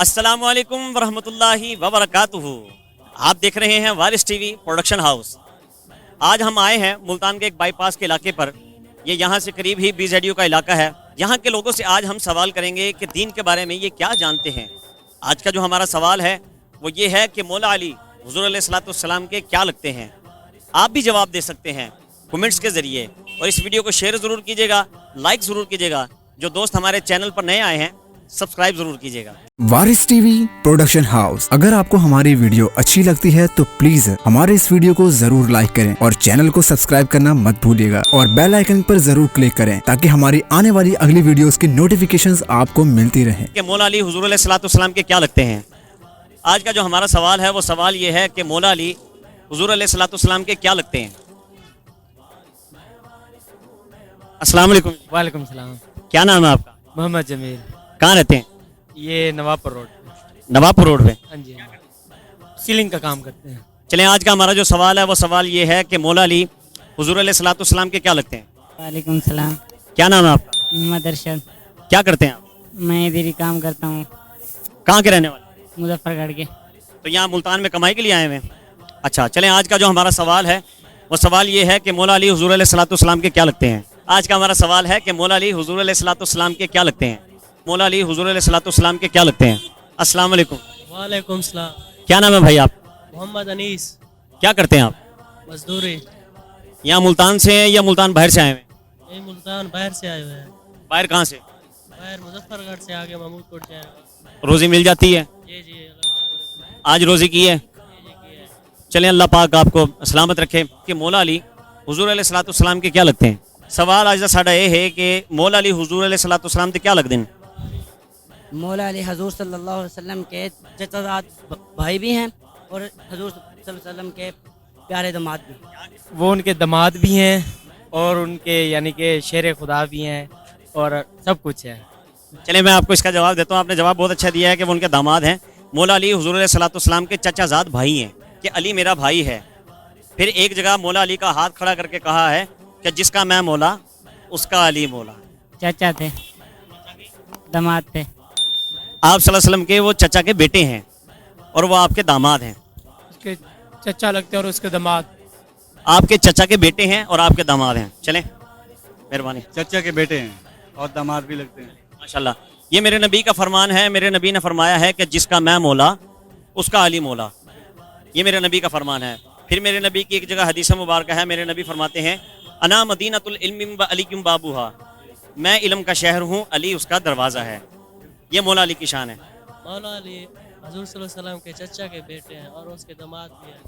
अस्सलाम वालेकुम वरहमतुल्लाहि वबरकातुहू। आप देख रहे हैं वारिस टीवी प्रोडक्शन हाउस। आज हम आए हैं मुल्तान के एक बाईपास के इलाके पर। ये यहाँ से करीब ही BZU का इलाका है। यहाँ के लोगों से आज हम सवाल करेंगे कि दीन के बारे में ये क्या जानते हैं। आज का जो हमारा सवाल है वो ये है कि मौला अली हुज़ूर अलैहिस्सलाम के क्या लगते हैं। आप भी जवाब दे सकते हैं कमेंट्स के ज़रिए, और इस वीडियो को शेयर ज़रूर कीजिएगा, लाइक ज़रूर कीजिएगा। जो दोस्त हमारे चैनल पर नए आए हैं सब्सक्राइब ज़रूर कीजिएगा। वारिस टीवी प्रोडक्शन हाउस। अगर आपको हमारी वीडियो अच्छी लगती है तो प्लीज हमारे इस वीडियो को जरूर लाइक करें और चैनल को सब्सक्राइब करना मत भूलिएगा और बेल आइकन पर जरूर क्लिक करें ताकि हमारी आने वाली अगली वीडियोस की नोटिफिकेशंस आपको मिलती रहे। कि मौला अली हुज़ूर अलैहिस्सलाम के क्या लगते हैं। आज का जो हमारा सवाल है वो सवाल ये है कि मौला अली हुज़ूर अलैहिस्सलाम के क्या लगते हैं। अस्सलाम वालेकुम। वालेकुम सलाम। क्या नाम है आपका? मोहम्मद जमील। कहाँ रहते हैं? ये नवाबपुर रोड। नवाबपुर रोड पे। हाँ जी, सीलिंग का काम करते हैं। चलें, आज का हमारा जो सवाल है वो सवाल ये है कि मौला अली हुज़ूर अलैहिस्सलाम के क्या लगते हैं। वालेकुम सलाम। क्या नाम है आपका? मोहम्मद अरशद। क्या करते हैं आप? मैं इधर ही काम करता हूँ, कहाँ के रहने वाले? मुजफ्फरगढ़ के। तो यहाँ मुल्तान में कमाई के लिए आए हुए हैं। अच्छा, चलें, आज का जो हमारा सवाल है वो सवाल ये है कि मौला अली हुज़ूर अलैहिस्सलाम के क्या लगते हैं। आज का हमारा सवाल है कि मौला अली हुज़ूर अलैहिस्सलाम के क्या लगते हैं। मौला अली हुज़ूर अलैहिस्सलाम के क्या लगते हैं। अस्सलाम वालेकुम। वालेकुम सलाम। क्या नाम है भाई आप? मोहम्मद अनीस। क्या करते हैं आप? मजदूरी। यहाँ मुल्तान से हैं या मुल्तान बाहर से आए हुए हैं? ये मुल्तान बाहर से आए हुए हैं। बाहर कहाँ से? बाहर मुजफ्फरगढ़ से आगे महमूदपुर जाएगा। रोज़ी मिल जाती है? जी आज रोज़ी की है। चलें, अल्लाह पाक आपको सलामत रखे। कि मौला अली हुज़ूर अलैहिस्सलाम के क्या लगते हैं। सवाल आज का साडा ये है कि मौला अली हुज़ूर अलैहिस्सलाम के क्या लगते हैं। मौला अली हजूर सल्लल्लाहु अलैहि वसल्लम के चचाजाद भाई भी हैं और हजूर सल्लल्लाहु अलैहि वसल्लम के प्यारे दामाद भी। वो उनके दामाद भी हैं और उनके यानी कि शेर खुदा भी हैं और सब कुछ है। चलिए, मैं आपको इसका जवाब देता हूँ। आपने जवाब बहुत अच्छा दिया है कि वो उनके दामाद हैं। मौला अली हुज़ूर अलैहिस्सलाम के चचाजाद भाई हैं कि अली मेरा भाई है। फिर एक जगह मौला अली का हाथ खड़ा करके कहा है कि जिसका मैं मौला उसका अली मौला। चाचा थे, दामाद थे। आप सल्लल्लाहु अलैहि वसल्लम के वो चचा के बेटे हैं और वो आपके दामाद हैं। उसके चचा लगते हैं और उसके दामाद। आपके चचा के बेटे हैं और आपके दामाद हैं। चलें, मेहरबानी। चचा के बेटे हैं और दामाद भी लगते हैं। माशाल्लाह, ये मेरे नबी का फरमान है। मेरे नबी ने फरमाया है कि जिसका मैं मौला उसका अली मौला। ये मेरे नबी का फरमान है। फिर मेरे नबी की एक जगह हदीस मुबारक है। मेरे नबी फरमाते हैं अना मदीनतुल इल्मी व अलीकुम बाबूहा। मैं इल्म का शहर हूँ, अली उसका दरवाज़ा है। ये मौला अली की शान है। मौला अली हजूर सल्लल्लाहु अलैहि वसल्लम के चचा के बेटे हैं और उसके दामाद भी हैं।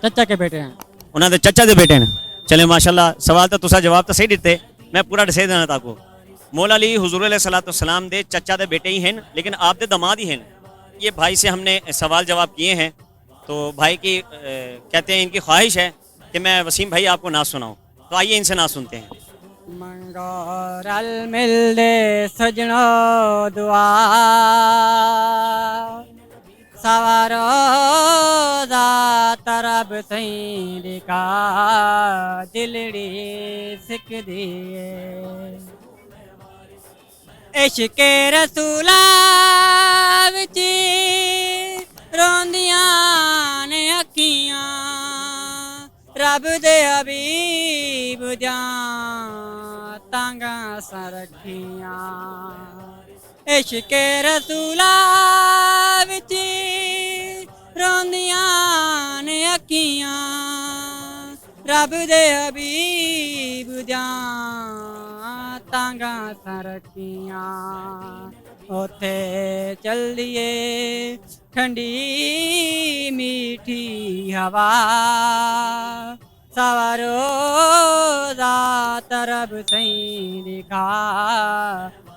चचा के बेटे हैं। उन्होंने चचा के बेटे हैं। चले, माशाल्लाह, सवाल तो तुसा जवाब तो सही दिते। मैं पूरा दसे देना ताको। मौला अली हुज़ूर अलैहिस्सलाम दे चचा दे बेटे ही हैं, लेकिन आप दे दामाद ही हैं। ये भाई से हमने सवाल जवाब किए हैं तो भाई की कहते हैं इनकी ख्वाहिश है कि मैं वसीम भाई आपको ना सुनाऊं, तो आइए इनसे ना सुनते हैं। मंगोरल मिल दे सजनो दुआ सवारो दा तरब सही का दिलड़ी सिक दिए इश्के रसूला विच रोंदियां ने अखियां रब दे हबीब जां तांगा सरखियां इश्के रसूला विच रोंदियां ने अखियां रब दे हबीब जां तांगा सरखियां उथे चलिए ठंडी मीठी हवा सवारो दा तरब सही दिखा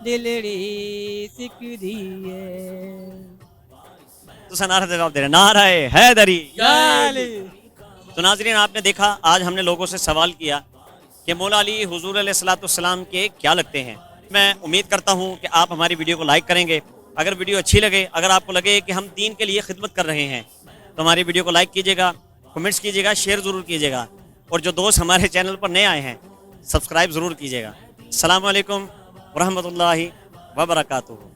दिलड़ी सिक दिए। तो नारा जवाब दे रहे, नाराए हैदरी। तो नाज़रीन, आपने देखा आज हमने लोगों से सवाल किया कि मौला अली हुज़ूर अलैहिस्सलाम के क्या लगते हैं। मैं उम्मीद करता हूँ कि आप हमारी वीडियो को लाइक करेंगे। अगर वीडियो अच्छी लगे, अगर आपको लगे कि हम दीन के लिए खिदमत कर रहे हैं तो हमारी वीडियो को लाइक कीजिएगा, कमेंट्स कीजिएगा, शेयर ज़रूर कीजिएगा, और जो दोस्त हमारे चैनल पर नए आए हैं सब्सक्राइब ज़रूर कीजिएगा। अस्सलाम वालेकुम वरहमतुल्लाहि वबरकातुहू।